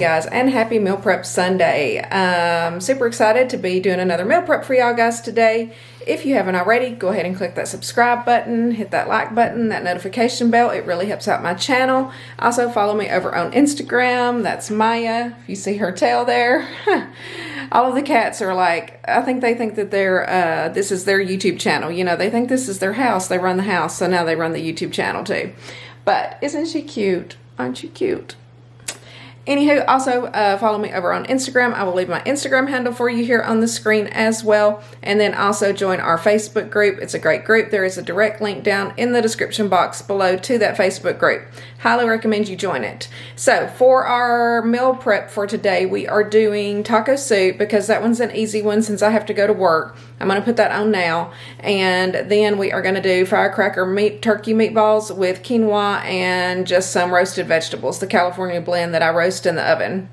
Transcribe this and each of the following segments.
guys, and happy meal prep Sunday. Super excited to be doing another meal prep for y'all guys today. If you haven't already, go ahead and click that subscribe button, hit that like button, that notification bell. It really helps out my channel. Also follow me over on Instagram. That's Maya, if you see her tail there. All of the cats are like, I think they think that this is their YouTube channel. You know, they think this is their house. They run the house, so now they run the YouTube channel too. But isn't she cute? Aren't you cute? Anywho, also follow me over on Instagram. I will leave my Instagram handle for you here on the screen as well. And then also join our Facebook group. It's a great group. There is a direct link down in the description box below to that Facebook group. Highly recommend you join it. So for our meal prep for today, we are doing taco soup because that one's an easy one since I have to go to work. I'm going to put that on now. And then we are going to do firecracker turkey meatballs with quinoa and just some roasted vegetables, the California blend that I roast in the oven.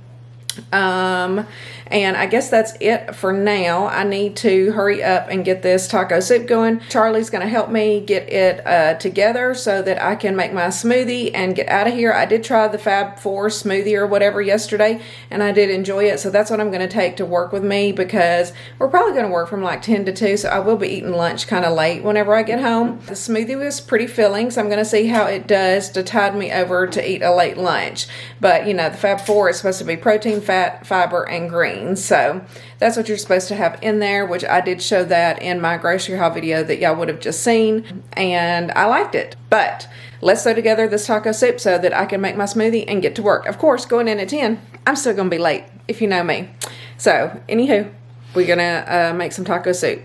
And I guess that's it for now. I need to hurry up and get this taco soup going. Charlie's going to help me get it together so that I can make my smoothie and get out of here. I did try the Fab 4 smoothie or whatever yesterday, and I did enjoy it. So that's what I'm going to take to work with me because we're probably going to work from like 10 to 2. So I will be eating lunch kind of late whenever I get home. The smoothie was pretty filling, so I'm going to see how it does to tide me over to eat a late lunch. But, you know, the Fab 4 is supposed to be protein, fat, fiber, and green. So that's what you're supposed to have in there, which I did show that in my grocery haul video that y'all would have just seen, and I liked it. But let's throw together this taco soup so that I can make my smoothie and get to work. Of course, going in at 10, I'm still going to be late, if you know me. So, anywho, we're going to make some taco soup.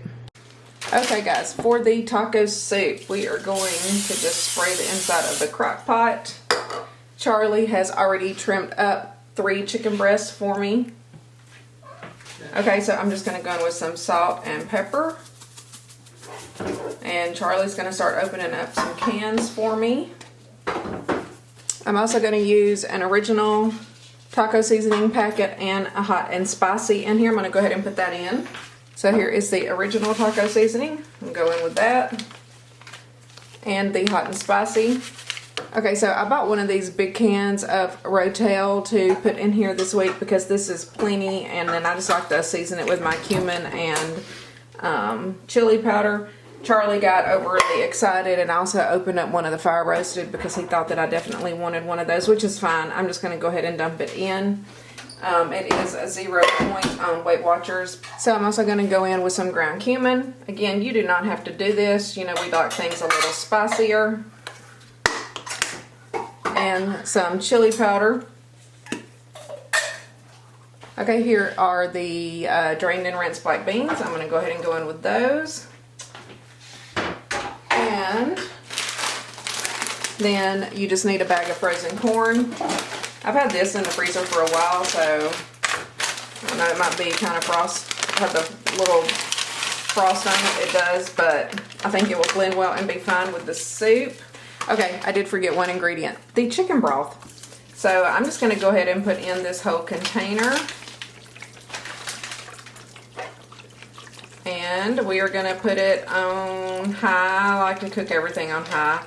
Okay, guys, for the taco soup, we are going to just spray the inside of the crock pot. Charlie has already trimmed up 3 chicken breasts for me. Okay, so I'm just going to go in with some salt and pepper. And Charlie's going to start opening up some cans for me. I'm also going to use an original taco seasoning packet and a hot and spicy in here. I'm going to go ahead and put that in. So here is the original taco seasoning. I'm going to go in with that. And the hot and spicy. Okay, so I bought one of these big cans of Rotel to put in here this week because this is plenty, and then I just like to season it with my cumin and chili powder. Charlie got overly excited and also opened up one of the Fire Roasted because he thought that I definitely wanted one of those, which is fine. I'm just going to go ahead and dump it in. It is a 0 point on Weight Watchers. So I'm also going to go in with some ground cumin. Again, you do not have to do this. You know, we like things a little spicier. And some chili powder. Okay, here are the drained and rinsed black beans. I'm going to go ahead and go in with those. And then you just need a bag of frozen corn. I've had this in the freezer for a while, so I know it might be kind of have the little frost on it. It does, but I think it will blend well and be fine with the soup. Okay, I did forget one ingredient, the chicken broth. So I'm just going to go ahead and put in this whole container. And we are going to put it on high. I like to cook everything on high.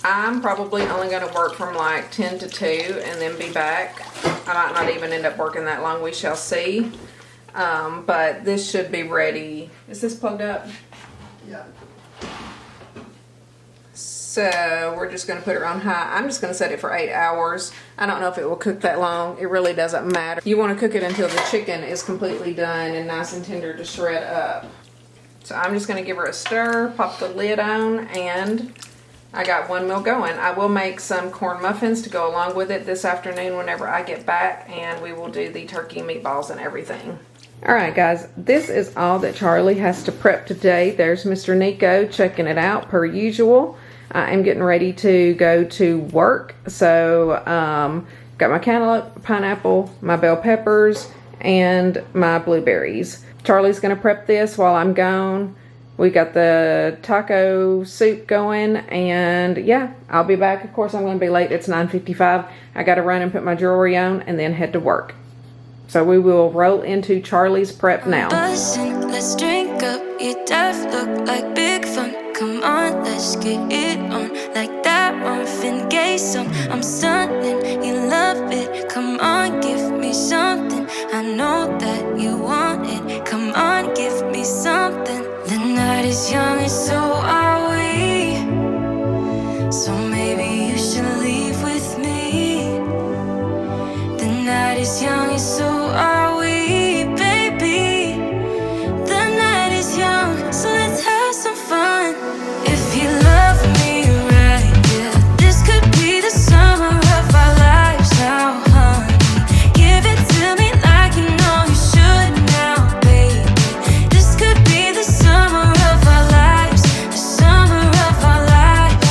I'm probably only going to work from like 10 to 2 and then be back. I might not even end up working that long. We shall see. But this should be ready. Is this plugged up? Yeah. So we're just going to put it on high. I'm just going to set it for 8 hours. I don't know if it will cook that long. It really doesn't matter. You want to cook it until the chicken is completely done and nice and tender to shred up. So I'm just going to give her a stir, pop the lid on, and I got 1 meal going. I will make some corn muffins to go along with it this afternoon whenever I get back, and we will do the turkey meatballs and everything. Alright guys, this is all that Charlie has to prep today. There's Mr. Nico checking it out per usual. I am getting ready to go to work. So, got my cantaloupe, pineapple, my bell peppers, and my blueberries. Charlie's going to prep this while I'm gone. We got the taco soup going, and yeah, I'll be back. Of course, I'm going to be late. It's 9:55. I got to run and put my jewelry on and then head to work. So we will roll into Charlie's prep now. Let's drink up, eat death, look like big fun. Come on, let's get it on. Like that Marvin Gaye song, I'm stunning, you love it. Come on, give me is young and so are we. So maybe you should leave with me. The night is young and so are we, baby. The night is young, so let's have some fun. If you love me right, yeah, this could be the summer of our lives now, honey. Give it to me like you know you should now, baby. This could be the summer of our lives, the summer of our lives.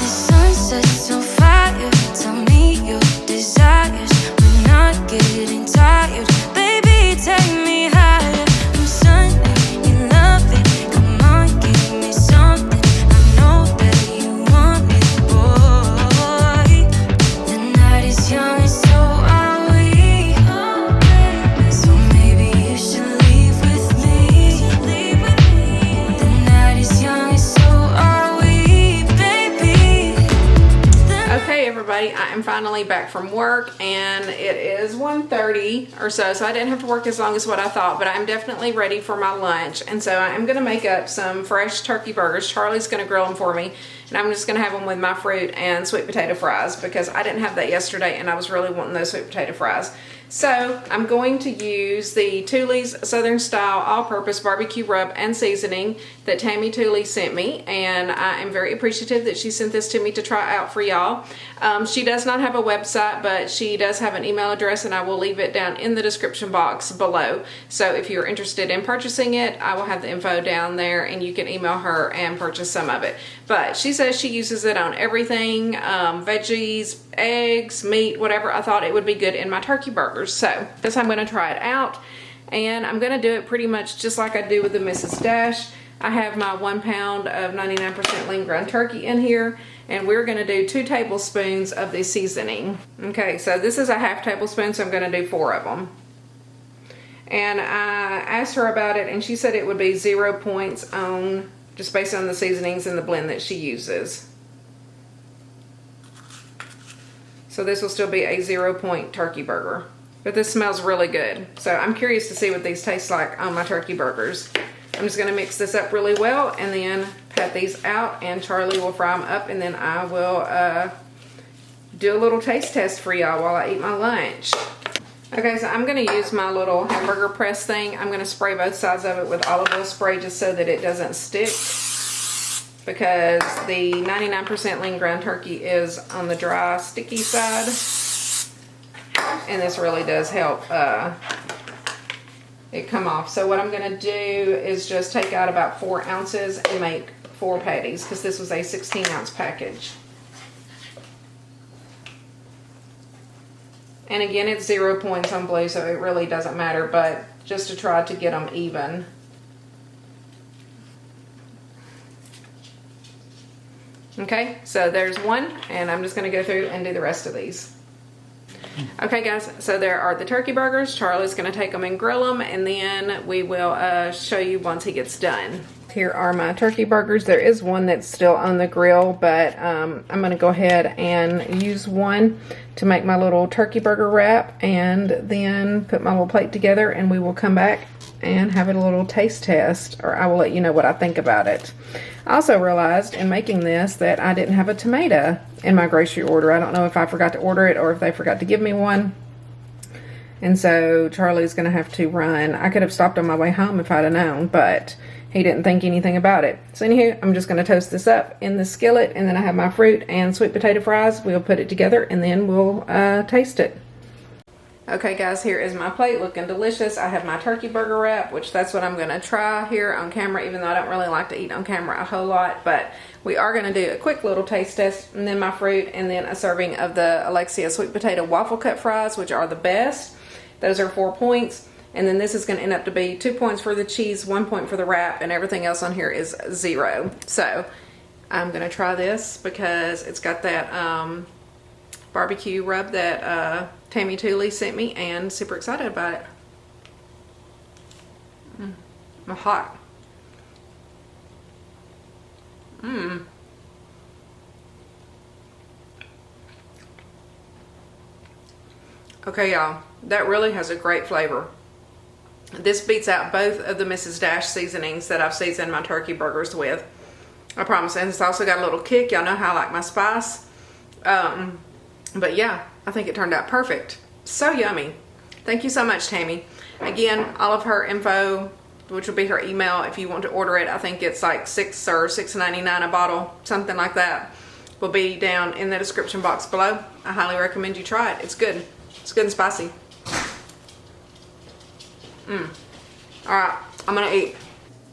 The sunset's on fire, tell me your desires. We're not getting tired, baby, take me higher. I'm Sunday, you love it, come on, give me something. I know that you want it, boy. The night is young and so are we. So maybe you should leave with me. The night is young and so are we, baby. Okay, everybody, I am finally back from work, and it is 1:30 or so I didn't have to work as long as what I thought, but I'm definitely ready for my lunch. And so I am going to make up some fresh turkey burgers. Charlie's going to grill them for me, and I'm just going to have them with my fruit and sweet potato fries because I didn't have that yesterday and I was really wanting those sweet potato fries. So I'm going to use the Thule's Southern Style All-Purpose Barbecue Rub and Seasoning that Tammy Thule sent me, and I am very appreciative that she sent this to me to try out for y'all. She does not have a website, but she does have an email address, and I will leave it down in the description box below. So if you're interested in purchasing it, I will have the info down there, and you can email her and purchase some of it. But she says she uses it on everything, veggies, eggs, meat, whatever. I thought it would be good in my turkey burgers. So this I'm going to try it out, and I'm going to do it pretty much just like I do with the Mrs. Dash. I have my 1 pound of 99% lean ground turkey in here, and we're going to do 2 tablespoons of the seasoning. Okay, so this is a ½ tablespoon, so I'm going to do 4 of them. And I asked her about it, and she said it would be 0 points on just based on the seasonings and the blend that she uses. So this will still be a 0 point turkey burger. But this smells really good. So I'm curious to see what these taste like on my turkey burgers. I'm just going to mix this up really well and then pat these out, and Charlie will fry them up, and then I will do a little taste test for y'all while I eat my lunch. Okay, so I'm going to use my little hamburger press thing. I'm going to spray both sides of it with olive oil spray just so that it doesn't stick, because the 99% lean ground turkey is on the dry, sticky side, and this really does help it come off. So what I'm going to do is just take out about 4 ounces and make 4 patties, because this was a 16-ounce package. And again, it's 0 points on blue, so it really doesn't matter, but just to try to get them even. Okay, so there's one, and I'm just going to go through and do the rest of these. Okay guys, so there are the turkey burgers. Charlie's going to take them and grill them, and then we will show you once he gets done. Here are my turkey burgers. There is one that's still on the grill, but I'm going to go ahead and use one to make my little turkey burger wrap, and then put my little plate together, and we will come back and have a little taste test, or I will let you know what I think about it. I also realized in making this that I didn't have a tomato in my grocery order. I don't know if I forgot to order it or if they forgot to give me one. And so Charlie's going to have to run. I could have stopped on my way home if I'd have known, but he didn't think anything about it. So anywho, I'm just going to toast this up in the skillet, and then I have my fruit and sweet potato fries. We'll put it together, and then we'll taste it. Okay guys, here is my plate looking delicious. I have my turkey burger wrap, which that's what I'm going to try here on camera, even though I don't really like to eat on camera a whole lot. But we are going to do a quick little taste test, and then my fruit, and then a serving of the Alexia sweet potato waffle cut fries, which are the best. Those are 4 points. And then this is going to end up to be 2 points for the cheese, 1 point for the wrap, and everything else on here is 0. So I'm going to try this because it's got that barbecue rub that Tammy Thule sent me, and super excited about it. I'm hot. Okay, y'all, that really has a great flavor. This beats out both of the Mrs. Dash seasonings that I've seasoned my turkey burgers with. I promise. And it's also got a little kick. Y'all know how I like my spice. But yeah, I think it turned out perfect. So yummy. Thank you so much, Tammy. Again, all of her info, which will be her email if you want to order it. I think it's like $6 or $6.99 a bottle, something like that, will be down in the description box below. I highly recommend you try it. It's good. It's good and spicy. Alright, I'm gonna eat.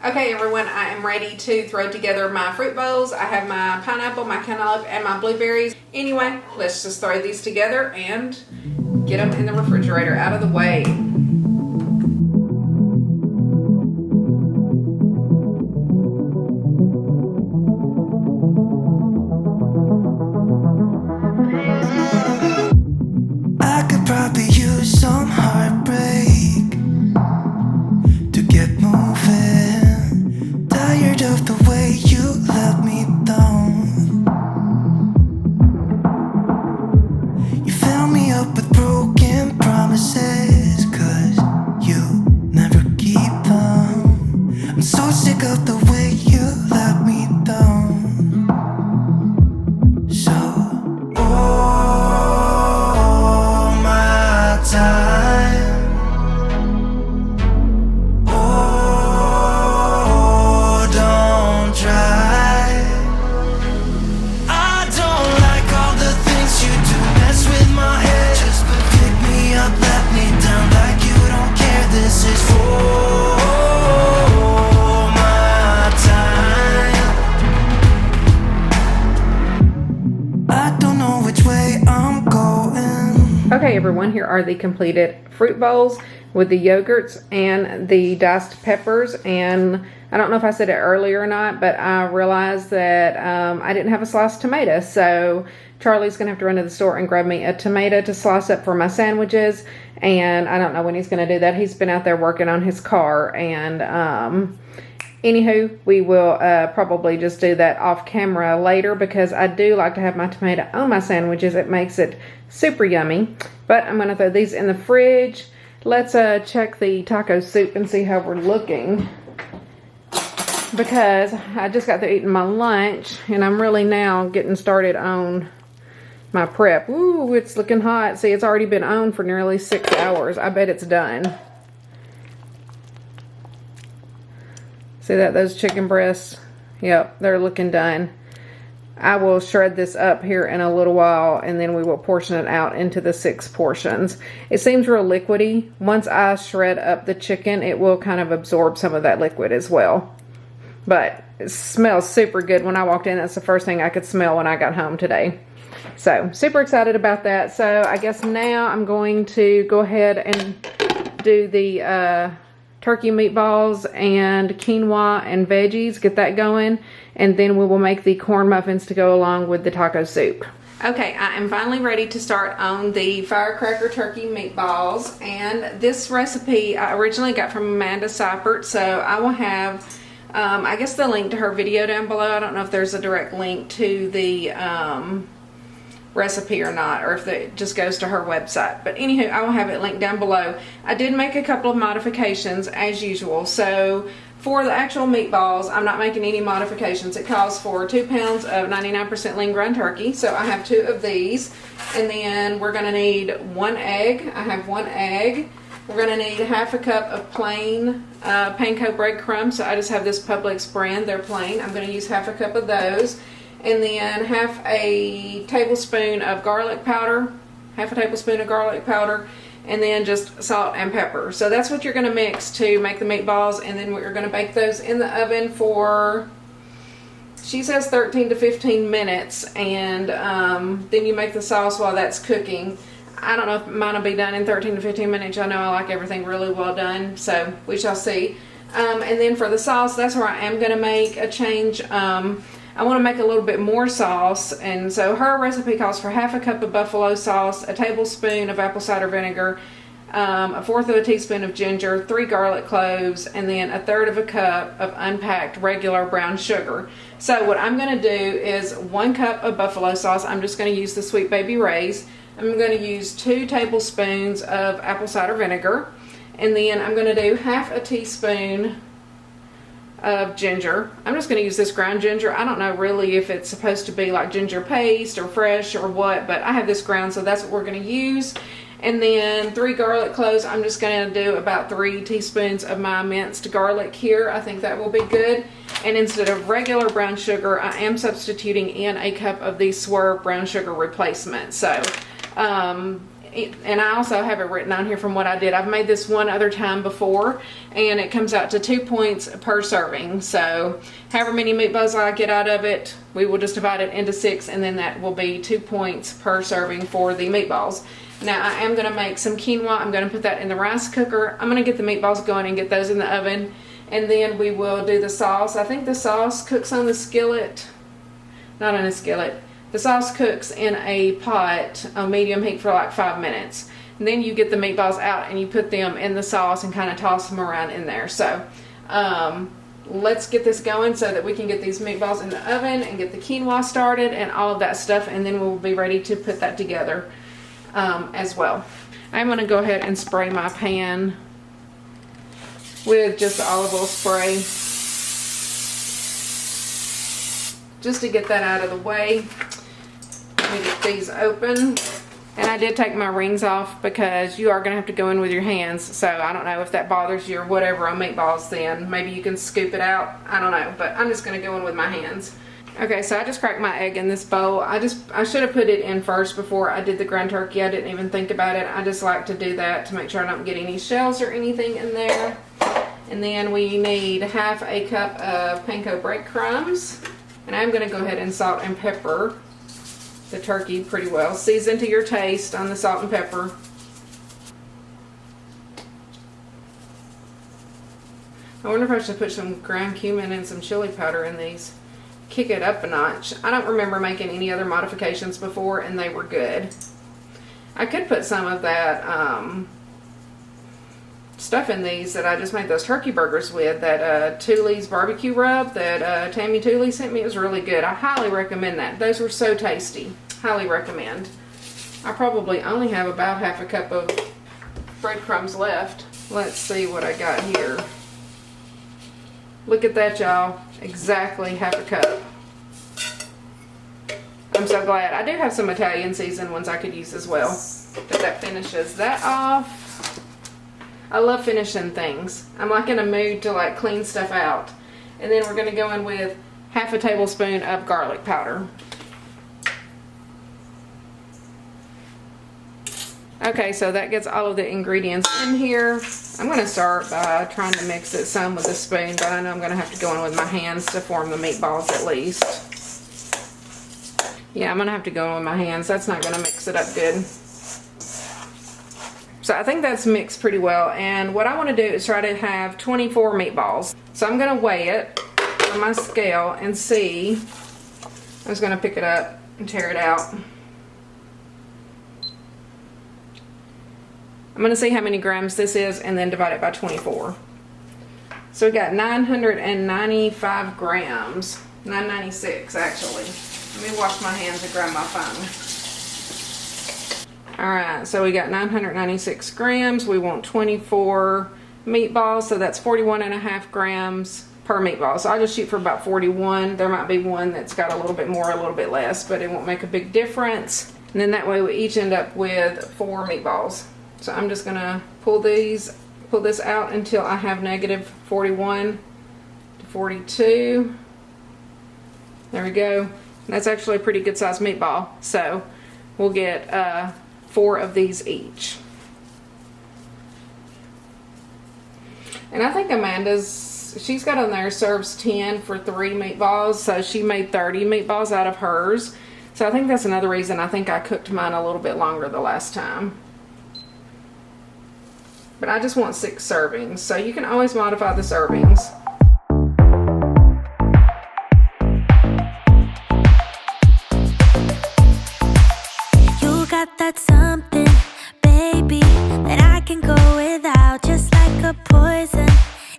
Okay everyone, I am ready to throw together my fruit bowls. I have my pineapple, my cantaloupe, and my blueberries. Anyway, let's just throw these together and get them in the refrigerator out of the way. I could probably use some heartbreak to get moving. Tired of the way you let me down. You fill me up with broken promises, 'cause you never keep them. I'm so sick of the way you let me down. So, all my time, oh, don't try. I don't like all the things you do, mess with my head. Just pick me up, let me down like you don't care. This is all my time. I don't know which way I'm going. Okay everyone, here are the completed fruit bowls with the yogurts and the diced peppers. And I don't know if I said it earlier or not, but I realized that I didn't have a sliced tomato. So Charlie's going to have to run to the store and grab me a tomato to slice up for my sandwiches. And I don't know when he's going to do that. He's been out there working on his car. And anywho, we will probably just do that off camera later, because I do like to have my tomato on my sandwiches. It makes it super yummy. But I'm going to throw these in the fridge. Let's check the taco soup and see how we're looking, because I just got through eating my lunch and I'm really now getting started on my prep. Ooh, it's looking hot. See, it's already been on for nearly 6 hours. I bet it's done. See that, those chicken breasts? Yep, they're looking done. I will shred this up here in a little while, and then we will portion it out into the 6 portions. It seems real liquidy. Once I shred up the chicken, it will kind of absorb some of that liquid as well. But it smells super good. When I walked in, that's the first thing I could smell when I got home today. So, super excited about that. So, I guess now I'm going to go ahead and do the turkey meatballs and quinoa and veggies, get that going, and then we will make the corn muffins to go along with the taco soup. Okay, I am finally ready to start on the firecracker turkey meatballs, and this recipe I originally got from Amanda Cypert, so I will have I guess the link to her video down below. I don't know if there's a direct link to the recipe or not, or if it just goes to her website. But anywho, I will have it linked down below. I did make a couple of modifications as usual. So for the actual meatballs, I'm not making any modifications. It calls for 2 pounds of 99% lean ground turkey. So I have 2 of these. And then we're going to need 1 egg. I have 1 egg. We're going to need 1/2 cup of plain panko breadcrumbs. So I just have this Publix brand. They're plain. I'm going to use 1/2 cup of those. And then 1/2 a tablespoon of garlic powder. 1/2 tablespoon of garlic powder. And then just salt and pepper. So that's what you're going to mix to make the meatballs. And then we're going to bake those in the oven for, she says 13 to 15 minutes. And then you make the sauce while that's cooking. I don't know if mine will be done in 13 to 15 minutes. I know I like everything really well done, so we shall see. And then for the sauce, that's where I am going to make a change. I want to make a little bit more sauce, and so her recipe calls for 1/2 cup of buffalo sauce, a tablespoon of apple cider vinegar, 1/4 teaspoon of ginger, 3 garlic cloves, and then 1/3 cup of unpacked regular brown sugar. So what I'm going to do is 1 cup of buffalo sauce. I'm just going to use the Sweet Baby Ray's. I'm going to use 2 tablespoons of apple cider vinegar, And then I'm going to do half a teaspoon of ginger. I'm just going to use this ground ginger. I don't know really if it's supposed to be like ginger paste or fresh or what, but I have this ground, so that's what we're going to use. And then 3 garlic cloves. I'm just going to do about 3 teaspoons of my minced garlic here. I think that will be good. And instead of regular brown sugar, I am substituting in a cup of the Swerve brown sugar replacement. So, and I also have it written on here from what I did. I've made this one other time before, and it comes out to 2 points per serving. So however many meatballs I get out of it, we will just divide it into 6, and then that will be 2 points per serving for the meatballs. Now I am going to make some quinoa. I'm going to put that in the rice cooker. I'm going to get the meatballs going and get those in the oven, and then we will do the sauce. I think the sauce cooks on the skillet, not on a skillet. The sauce cooks in a pot on medium heat for like 5 minutes. And then you get the meatballs out and you put them in the sauce and kind of toss them around in there. So let's get this going so that we can get these meatballs in the oven and get the quinoa started and all of that stuff. And then we'll be ready to put that together as well. I'm going to go ahead and spray my pan with just olive oil spray, just to get that out of the way. Let me get these open. And I did take my rings off because you are going to have to go in with your hands. So I don't know if that bothers you or whatever on meatballs then. Maybe you can scoop it out. I don't know. But I'm just going to go in with my hands. Okay, so I just cracked my egg in this bowl. I should have put it in first before I did the ground turkey. I didn't even think about it. I just like to do that to make sure I don't get any shells or anything in there. And then we need half a cup of panko breadcrumbs. And I'm going to go ahead and salt and pepper the turkey pretty well. Season to your taste on the salt and pepper. I wonder if I should put some ground cumin and some chili powder in these. Kick it up a notch. I don't remember making any other modifications before, and they were good. I could put some of that stuff in these that I just made those turkey burgers with, that Thule's barbecue rub that Tammy Thule sent me. It was really good. I highly recommend that. Those were so tasty. Highly recommend. I probably only have about half a cup of breadcrumbs left. Let's see what I got here. Look at that, y'all. Exactly half a cup. I'm so glad. I do have some Italian seasoned ones I could use as well. But that finishes that off. I love finishing things. I'm like in a mood to like clean stuff out. And then we're going to go in with half a tablespoon of garlic powder. Okay, so that gets all of the ingredients in here. I'm going to start by trying to mix it some with a spoon, but I know I'm going to have to go in with my hands to form the meatballs at least. Yeah, I'm going to have to go in with my hands. That's not going to mix it up good. So I think that's mixed pretty well, and what I want to do is try to have 24 meatballs. So I'm going to weigh it on my scale and see. I'm just going to pick it up and tear it out. I'm going to see how many grams this is and then divide it by 24. So we got 995 grams. 996 actually. Let me wash my hands and grab my phone. Alright, so we got 996 grams. We want 24 meatballs, so that's 41.5 grams per meatball. So I'll just shoot for about 41. There might be one that's got a little bit more, a little bit less, but it won't make a big difference. And then that way we each end up with 4 meatballs. So I'm just gonna pull this out until I have negative 41 to 42. There we go. That's actually a pretty good sized meatball. So we'll get 4 of these each. And I think she's got on there serves 10 for 3 meatballs. So she made 30 meatballs out of hers. So I think that's another reason I think I cooked mine a little bit longer the last time. But I just want 6 servings, so you can always modify the servings. You got that something, baby, that I can go without, just like a poison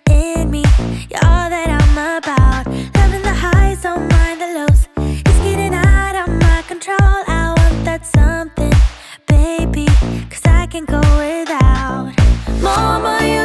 in me. You're all that I'm about, loving the highs, don't mind the lows. It's getting out of my control. I want that something, baby, 'cause I can go without. Mama, you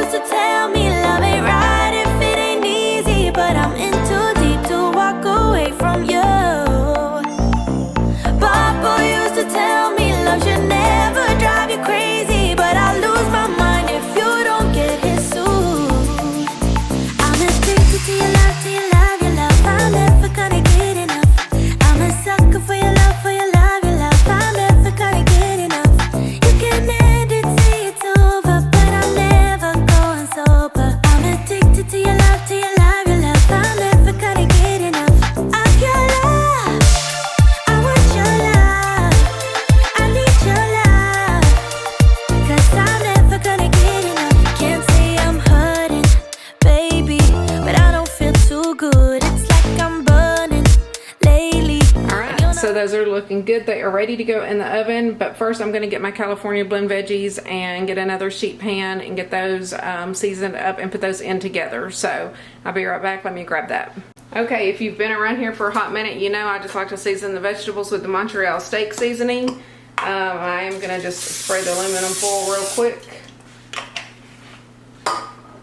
are ready to go in the oven, but first I'm going to get my California blend veggies and get another sheet pan and get those seasoned up and put those in together. So I'll be right back. Let me grab that. Okay, if you've been around here for a hot minute, you know I just like to season the vegetables with the Montreal steak seasoning. I am going to just spray the aluminum foil real quick.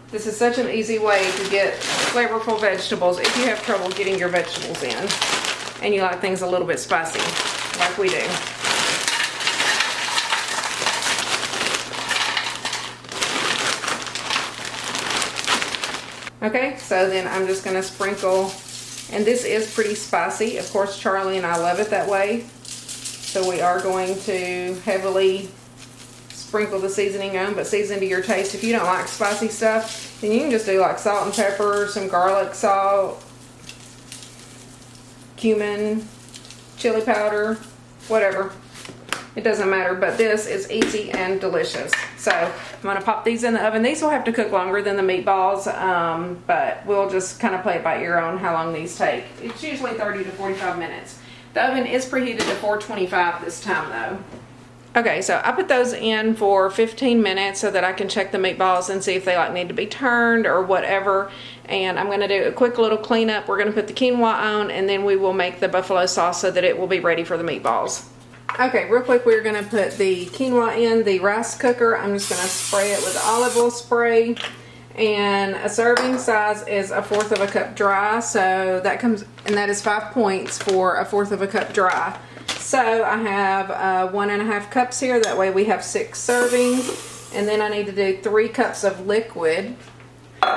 This is such an easy way to get flavorful vegetables if you have trouble getting your vegetables in and you like things a little bit spicy, like we do. Okay, so then I'm just going to sprinkle, and this is pretty spicy. Of course, Charlie and I love it that way. So we are going to heavily sprinkle the seasoning on, but season to your taste. If you don't like spicy stuff, then you can just do like salt and pepper, some garlic salt, cumin, chili powder, whatever. It doesn't matter, but this is easy and delicious. So I'm going to pop these in the oven. These will have to cook longer than the meatballs, but we'll just kind of play it by ear on how long these take. It's usually 30 to 45 minutes. The oven is preheated to 425 this time though. Okay, so I put those in for 15 minutes so that I can check the meatballs and see if they like need to be turned or whatever. And I'm going to do a quick little cleanup. We're going to put the quinoa on, and then we will make the buffalo sauce so that it will be ready for the meatballs. Okay, real quick, we're going to put the quinoa in the rice cooker. I'm just going to spray it with olive oil spray. And a serving size is 1/4 of a cup dry. So that comes, and that is 5 points for 1/4 of a cup dry. So I have 1.5 cups here. That way we have 6 servings. And then I need to do 3 cups of liquid,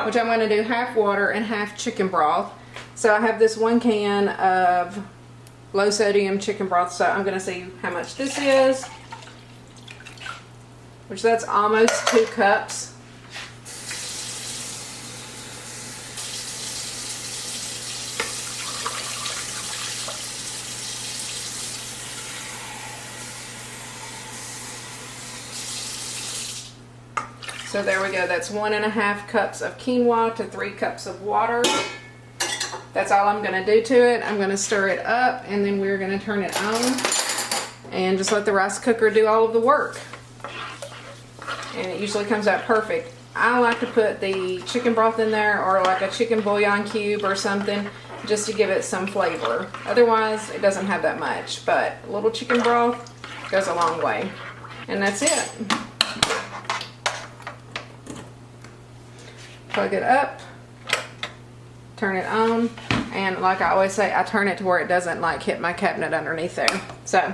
which I'm going to do half water and half chicken broth. So I have this 1 can of low sodium chicken broth. So I'm going to see how much this is, which that's almost 2 cups. So there we go, that's 1.5 cups of quinoa to 3 cups of water. That's all I'm gonna do to it. I'm gonna stir it up, and then we're gonna turn it on and just let the rice cooker do all of the work. And it usually comes out perfect. I like to put the chicken broth in there, or like a chicken bouillon cube or something, just to give it some flavor. Otherwise, it doesn't have that much, but a little chicken broth goes a long way. And that's it. Plug it up, turn it on, and like I always say, I turn it to where it doesn't like hit my cabinet underneath there. So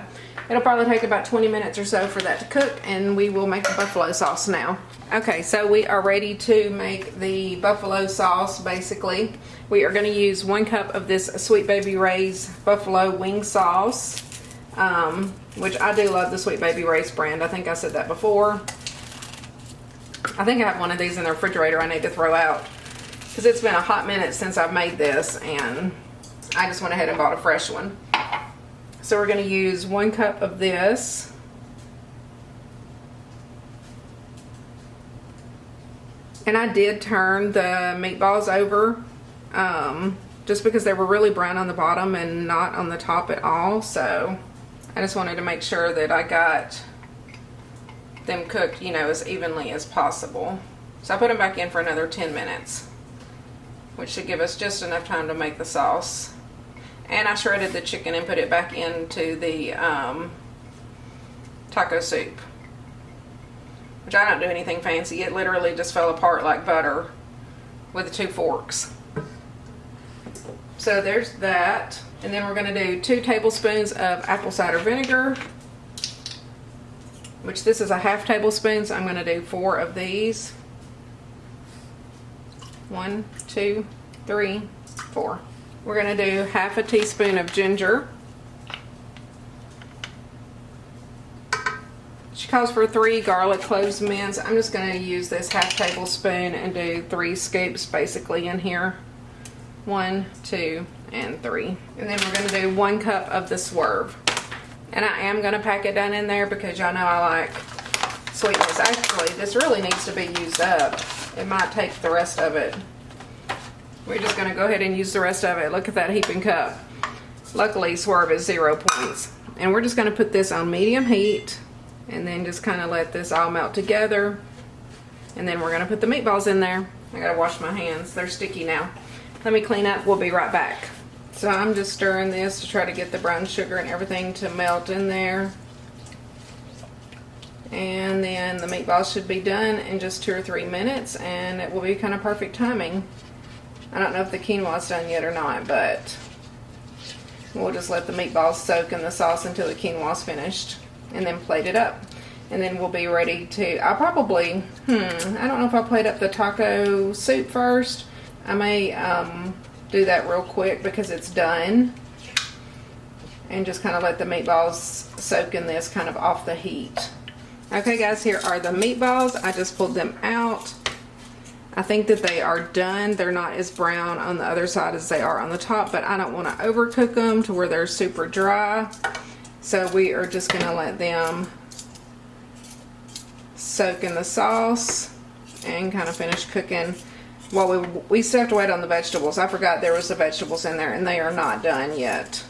it'll probably take about 20 minutes or so for that to cook, and we will make the buffalo sauce now. Okay, so we are ready to make the buffalo sauce. Basically, we are going to use 1 cup of this Sweet Baby Ray's buffalo wing sauce, which I do love the Sweet Baby Ray's brand. I think I said that before. I think I have one of these in the refrigerator I need to throw out, because it's been a hot minute since I've made this, and I just went ahead and bought a fresh one. So we're going to use 1 cup of this. And I did turn the meatballs over just because they were really brown on the bottom and not on the top at all. So I just wanted to make sure that I got them cooked, you know, as evenly as possible. So I put them back in for another 10 minutes, which should give us just enough time to make the sauce. And I shredded the chicken and put it back into the taco soup, which I don't do anything fancy. It literally just fell apart like butter with 2 forks. So there's that. And then we're going to do 2 tablespoons of apple cider vinegar, which this is a half tablespoon, so I'm going to do 4 of these. 1, 2, 3, 4. We're going to do half a teaspoon of ginger. She calls for 3 garlic cloves minced. I'm just going to use this half tablespoon and do 3 scoops basically in here. 1, 2, and 3. And then we're going to do 1 cup of the swerve. And I am going to pack it down in there because y'all know I like sweetness. Actually, this really needs to be used up. It might take the rest of it. We're just going to go ahead and use the rest of it. Look at that heaping cup. Luckily, swerve is 0 points. And we're just going to put this on medium heat and then just kind of let this all melt together. And then we're going to put the meatballs in there. I got to wash my hands. They're sticky now. Let me clean up. We'll be right back. So I'm just stirring this to try to get the brown sugar and everything to melt in there. And then the meatballs should be done in just 2 or 3 minutes, and it will be kind of perfect timing. I don't know if the quinoa is done yet or not, but we'll just let the meatballs soak in the sauce until the quinoa is finished, and then plate it up. And then we'll be ready to, I'll probably, I don't know if I'll plate up the taco soup first. I may do that real quick because it's done. And just kind of let the meatballs soak in this kind of off the heat. Okay guys, here are the meatballs. I just pulled them out. I think that they are done. They're not as brown on the other side as they are on the top, but I don't want to overcook them to where they're super dry. So we are just going to let them soak in the sauce and kind of finish cooking. Well, we still have to wait on the vegetables. I forgot there was the vegetables in there, and they are not done yet.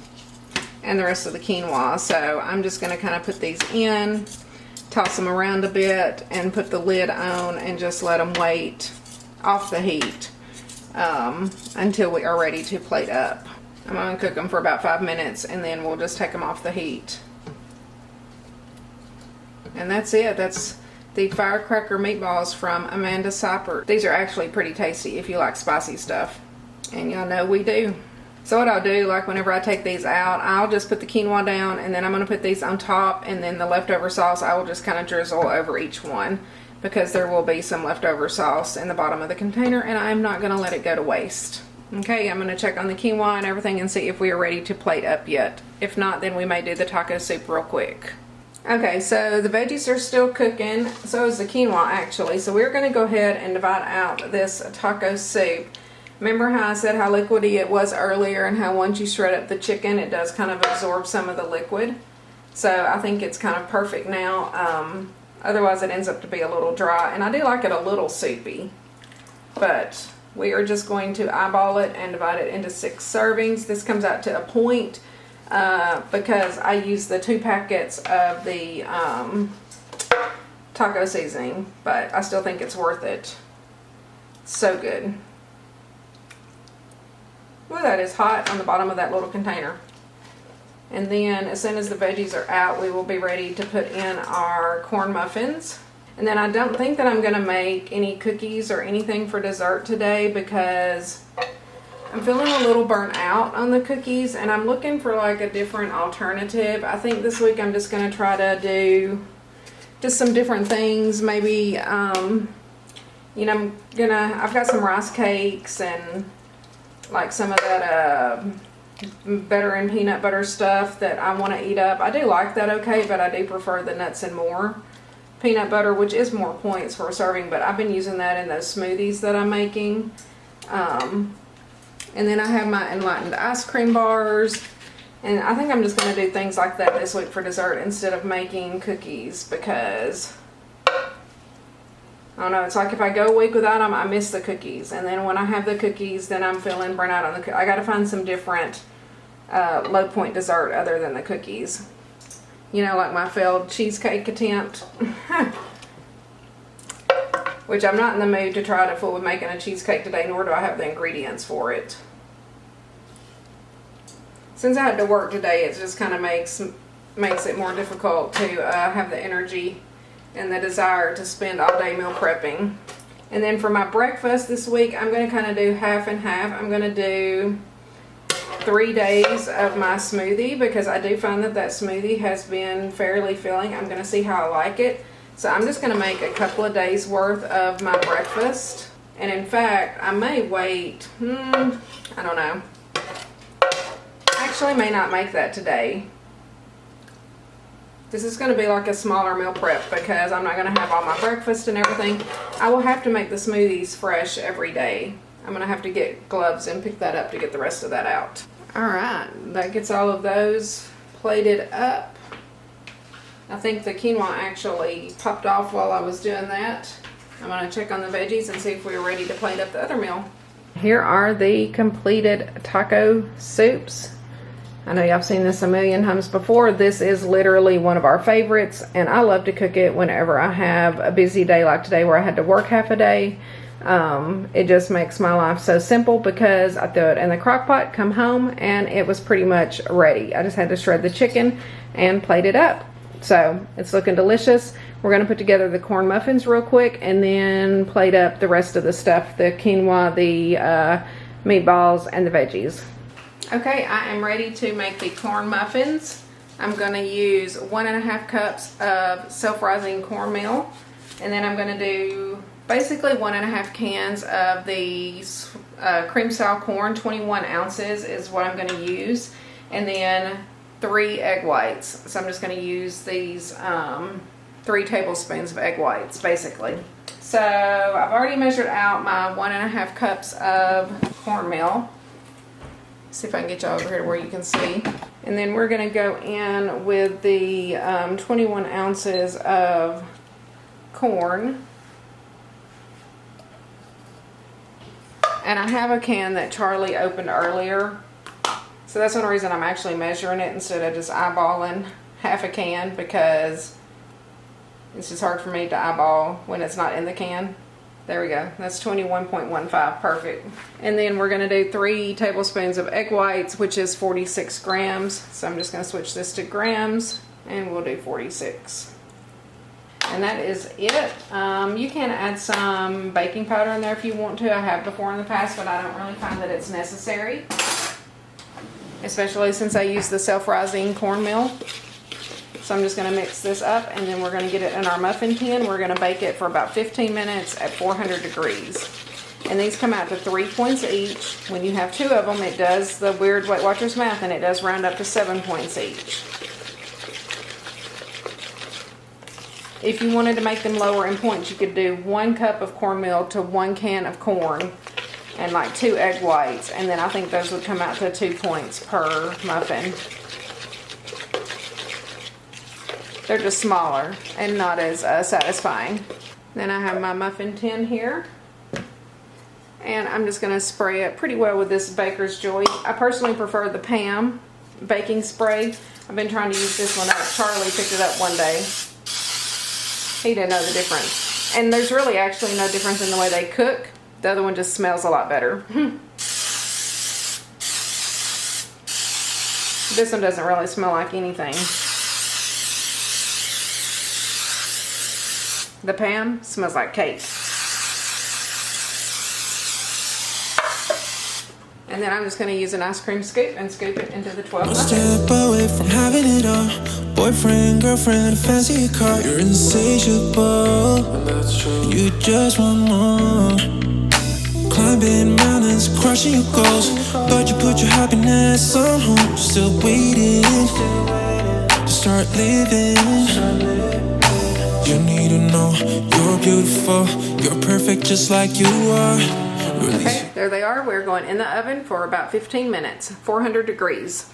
And the rest of the quinoa. So I'm just going to kind of put these in, toss them around a bit, and put the lid on and just let them wait off the heat until we are ready to plate up. I'm going to cook them for about 5 minutes, and then we'll just take them off the heat. And that's it. That's the Firecracker Meatballs from Amanda Cypert. These are actually pretty tasty if you like spicy stuff. And y'all know we do. So what I'll do, like whenever I take these out, I'll just put the quinoa down, and then I'm going to put these on top, and then the leftover sauce I will just kind of drizzle over each one, because there will be some leftover sauce in the bottom of the container, and I'm not going to let it go to waste. Okay, I'm going to check on the quinoa and everything and see if we are ready to plate up yet. If not, then we may do the taco soup real quick. Okay, so the veggies are still cooking, so is the quinoa actually. So we're going to go ahead and divide out this taco soup. Remember how I said how liquidy it was earlier, and how once you shred up the chicken it does kind of absorb some of the liquid. So I think it's kind of perfect now. Otherwise it ends up to be a little dry, and I do like it a little soupy. But we are just going to eyeball it and divide it into 6 servings. This comes out to a point because I use the 2 packets of the taco seasoning, but I still think it's worth it. So good. Well, that is hot on the bottom of that little container. And then as soon as the veggies are out, we will be ready to put in our corn muffins. And then I don't think that I'm going to make any cookies or anything for dessert today, because I'm feeling a little burnt out on the cookies, and I'm looking for like a different alternative. I think this week I'm just going to try to do just some different things. Maybe, you know, I've got some rice cakes and like some of that butter and peanut butter stuff that I want to eat up. I do like that, okay, but I do prefer the nuts and more peanut butter, which is more points for a serving, but I've been using that in those smoothies that I'm making. And then I have my enlightened ice cream bars, and I think I'm just going to do things like that this week for dessert instead of making cookies, because I don't know, it's like if I go a week without them, I miss the cookies. And then when I have the cookies, then I'm feeling burnt out on the cookies. I got to find some different low point dessert other than the cookies. You know, like my failed cheesecake attempt. Which I'm not in the mood to try to fool with making a cheesecake today, nor do I have the ingredients for it. Since I had to work today, it just kind of makes it more difficult to have the energy and the desire to spend all day meal prepping. And then for my breakfast this week, I'm going to kind of do half and half. I'm going to do 3 days of my smoothie, because I do find that smoothie has been fairly filling. I'm going to see how I like it. So I'm just going to make a couple of days worth of my breakfast. And in fact, I may wait, I don't know. Actually may not make that today. This is going to be like a smaller meal prep, because I'm not going to have all my breakfast and everything. I will have to make the smoothies fresh every day. I'm going to have to get gloves and pick that up to get the rest of that out. Alright, that gets all of those plated up. I think the quinoa actually popped off while I was doing that. I'm going to check on the veggies and see if we're ready to plate up the other meal. Here are the completed taco soups. I know y'all have seen this a million times before. This is literally one of our favorites, and I love to cook it whenever I have a busy day like today where I had to work half a day. It just makes my life so simple because I threw it in the crock pot, come home, and it was pretty much ready. I just had to shred the chicken and plate it up. So it's looking delicious. We're going to put together the corn muffins real quick and then plate up the rest of the stuff, the quinoa, the meatballs, and the veggies. Okay, I am ready to make the corn muffins. I'm going to use 1.5 cups of self-rising cornmeal, and then I'm going to do basically 1.5 cans of the cream style corn. 21 ounces is what I'm going to use, and then 3 egg whites. So I'm just going to use these 3 tablespoons of egg whites basically. So I've already measured out my 1.5 cups of cornmeal. See if I can get you over here to where you can see. And then we're going to go in with the 21 ounces of corn. And I have a can that Charlie opened earlier. So that's one reason I'm actually measuring it instead of just eyeballing half a can, because it's just hard for me to eyeball when it's not in the can. There we go. That's 21.15. Perfect. And then we're going to do 3 tablespoons of egg whites, which is 46 grams. So I'm just going to switch this to grams, and we'll do 46. And that is it. You can add some baking powder in there if you want to. I have before in the past, but I don't really find that it's necessary, especially since I use the self-rising cornmeal. So I'm just going to mix this up, and then we're going to get it in our muffin tin. We're going to bake it for about 15 minutes at 400 degrees. And these come out to 3 points each. When you have 2 of them, it does the weird Weight Watchers math, and it does round up to 7 points each. If you wanted to make them lower in points, you could do 1 cup of cornmeal to 1 can of corn and like 2 egg whites, and then I think those would come out to 2 points per muffin. They're just smaller and not as satisfying. Then I have my muffin tin here, and I'm just going to spray it pretty well with this Baker's Joy. I personally prefer the Pam baking spray. I've been trying to use this one up. Charlie picked it up one day. He didn't know the difference. And there's really actually no difference in the way they cook. The other one just smells a lot better. This one doesn't really smell like anything. The Pam smells like cake. And then I'm just going to use an ice cream scoop and scoop it into the 12 muffins. Step away from having it all. Boyfriend, girlfriend, a fancy car. You're insatiable. You just want more. Climbing mountains, crushing your goals. But you put your happiness on hold. Still waiting to start living. You need to know you're beautiful. You're perfect just like you are. Okay, there they are. We're going in the oven for about 15 minutes, 400 degrees.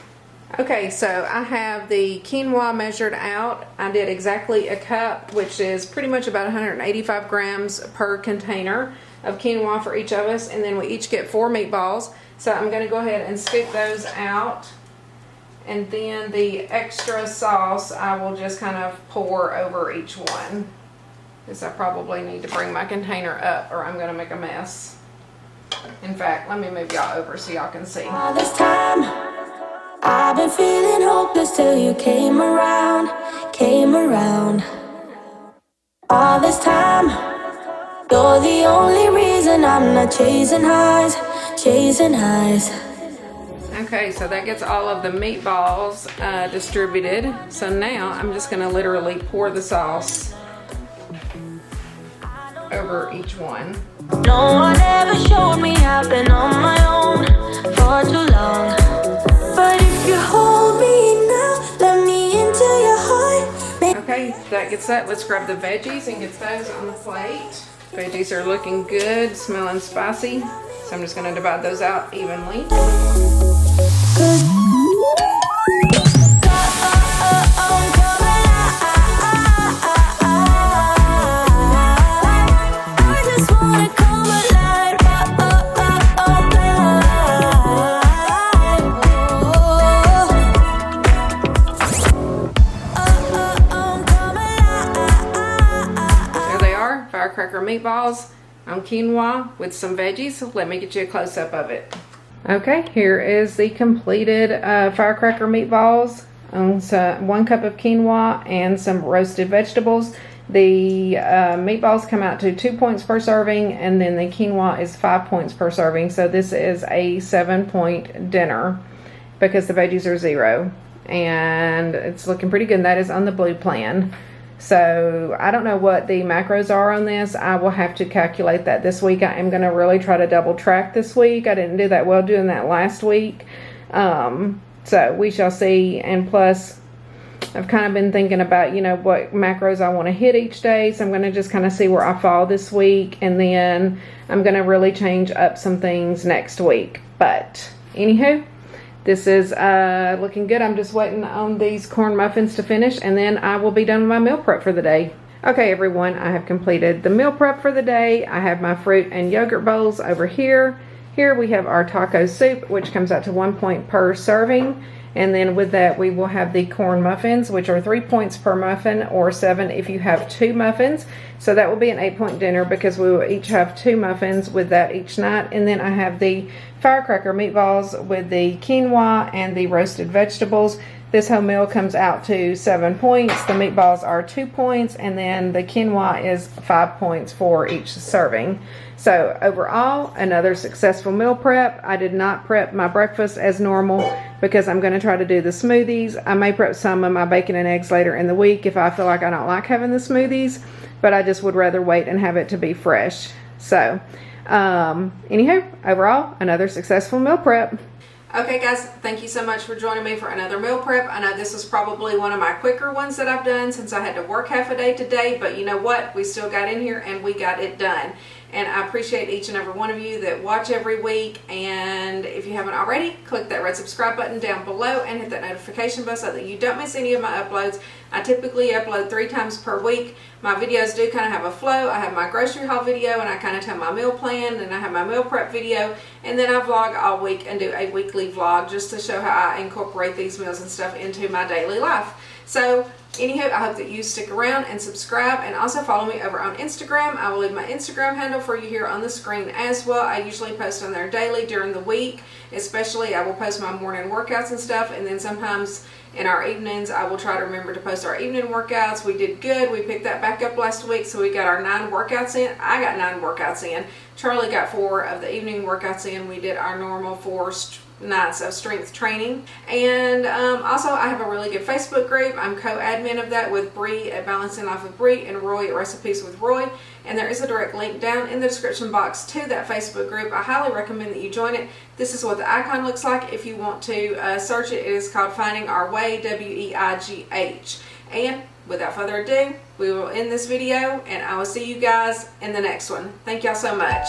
Okay, so I have the quinoa measured out. I did exactly a cup, which is pretty much about 185 grams per container of quinoa for each of us, and then we each get 4 meatballs. So I'm going to go ahead and scoop those out, and then the extra sauce I will just kind of pour over each one, because I probably need to bring my container up or I'm going to make a mess. In fact, let me move y'all over so y'all can see. All this time, I've been feeling hopeless till you came around. All this time, you're the only reason I'm not chasing highs. Okay, so that gets all of the meatballs distributed. So now I'm just going to literally pour the sauce over each one. No one ever showed me I've been on my own for too long. But if you hold me now, let me into your heart. Okay, that gets that. Let's grab the veggies and get those on the plate. Veggies are looking good, smelling spicy. So I'm just going to divide those out evenly. firecracker meatballs on quinoa with some veggies. So let me get you a close-up of it. Okay, here is the completed firecracker meatballs on 1 cup of quinoa and some roasted vegetables. The meatballs come out to 2 points per serving, and then the quinoa is 5 points per serving. So this is a 7-point dinner because the veggies are 0. And it's looking pretty good. That is on the blue plan. So I don't know what the macros are on this. I will have to calculate that this week. I am going to really try to double track this week. I didn't do that well doing that last week. So we shall see. And plus, I've kind of been thinking about, you know, what macros I want to hit each day. So I'm going to just kind of see where I fall this week. And then I'm going to really change up some things next week. But anywho, this is looking good. I'm just waiting on these corn muffins to finish. And then I will be done with my meal prep for the day. Okay, everyone. I have completed the meal prep for the day. I have my fruit and yogurt bowls over here. Here we have our taco soup, which comes out to 1 point per serving. And then with that, we will have the corn muffins, which are 3 points per muffin, or 7 if you have 2 muffins. So that will be an 8-point dinner because we will each have 2 muffins with that each night. And then I have the firecracker meatballs with the quinoa and the roasted vegetables. This whole meal comes out to 7 points. The meatballs are 2 points, and then the quinoa is 5 points for each serving. So overall, another successful meal prep. I did not prep my breakfast as normal because I'm going to try to do the smoothies. I may prep some of my bacon and eggs later in the week if I feel like I don't like having the smoothies, but I just would rather wait and have it to be fresh. So anyhow, overall, another successful meal prep. Okay guys, thank you so much for joining me for another meal prep. I know this was probably one of my quicker ones that I've done since I had to work half a day today, but you know what? We still got in here and we got it done. And I appreciate each and every one of you that watch every week. And if you haven't already, click that red subscribe button down below and hit that notification bell so that you don't miss any of my uploads. I typically upload 3 times per week. My videos do kind of have a flow. I have my grocery haul video and I kind of tell my meal plan, and I have my meal prep video, and then I vlog all week and do a weekly vlog just to show how I incorporate these meals and stuff into my daily life. So anyhow, I hope that you stick around and subscribe, and also follow me over on Instagram. I will leave my Instagram handle for you here on the screen as well. I usually post on there daily during the week. Especially I will post my morning workouts and stuff, and then sometimes in our evenings I will try to remember to post our evening workouts. We did good. We picked that back up last week, so we got our 9 workouts in. I got 9 workouts in. Charlie got 4 of the evening workouts in. We did our normal 4 nights of strength training. And also I have a really good Facebook group. I'm co-admin of that with Bree at Balancing Life with Bree and Roy at Recipes with Roy, and there is a direct link down in the description box to that Facebook group. I highly recommend that you join it. This is what the icon looks like. If you want to search it, it is called Finding Our Way, WEIGH. And without further ado, we will end this video, and I will see you guys in the next one. Thank y'all so much.